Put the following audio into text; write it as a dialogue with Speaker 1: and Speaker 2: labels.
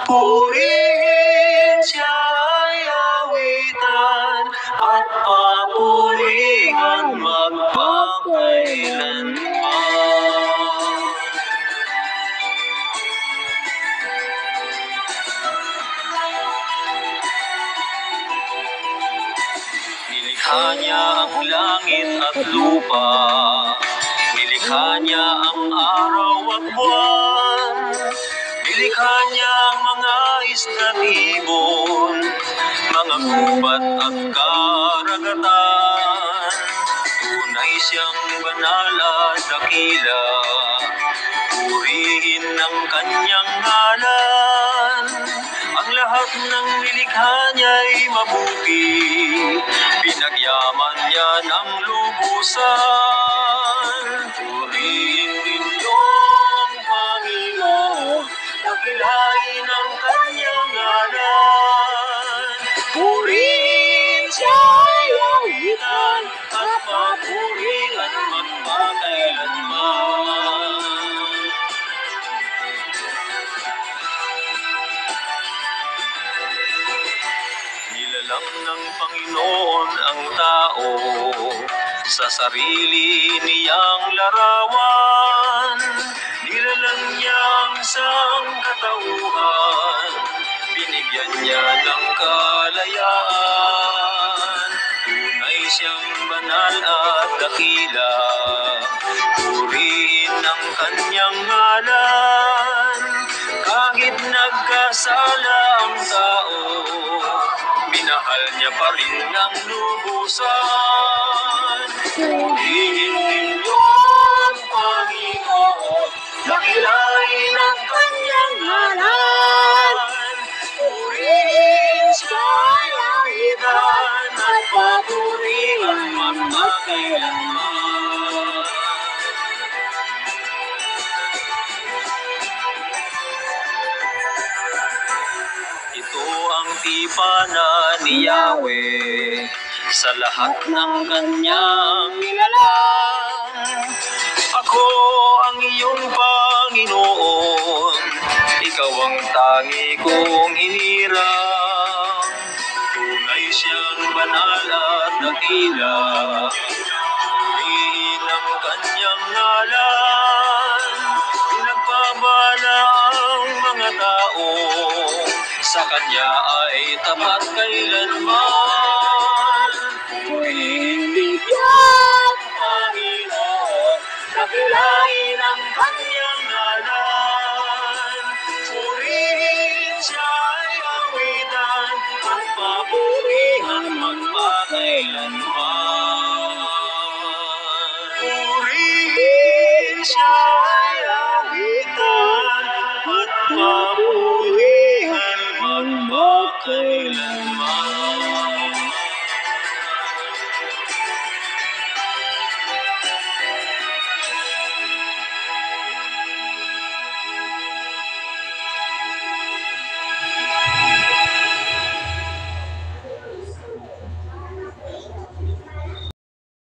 Speaker 1: Purihin siya'y awitan at papurihan magpakailanman. Nilikha niya ang langit at lupa, nilikha niya ang araw at buwan, nilikha niya ang mga isda't ibon, mga gubat at karagatan. Tunay siyang banal at dakila, purihin ang kanyang ngalan. Ang lahat ng nilikha niya'y mabuti, pinagyaman niya ng lubusan. Purihin ninyo ang Panginoon, dakilain ang kanyang ngalan. Purihin siya'y awitan at papurihan magpakailanman. Nilalang ng Panginoon ang tao sa sarili niyang larawan. Nilalang niya ang sangkatauhan, binigyan niya ng kalayaan. Tunay siyang banal at dakila, purihin ang kanyang ngalan. Kahit nagkasala ang tao, minahal niya pa rin ng lubusan. Purihin ninyo ang Panginoon, dakilain ang kanyang ngalan. Purihin siya'y awitan at papurihan magpakailanman. Ito ang tipanan ni Yahweh sa lahat ng kanyang nilalang. Ako ang iyong Panginoon, ikaw ang tangi kong hinirang. Tunay siyang banal at dakila, purihin ang kanyang ngalan. Pinagpabala ang mga tao, sa kanya ay tapat kailanman. Purihin ninyo ang Panginoon, dakilain ang kanyang ngalan. Purihin siya'y awitan at papurihan magpakailanman. Purihin siya'y awitan at papurihan magpakailanman.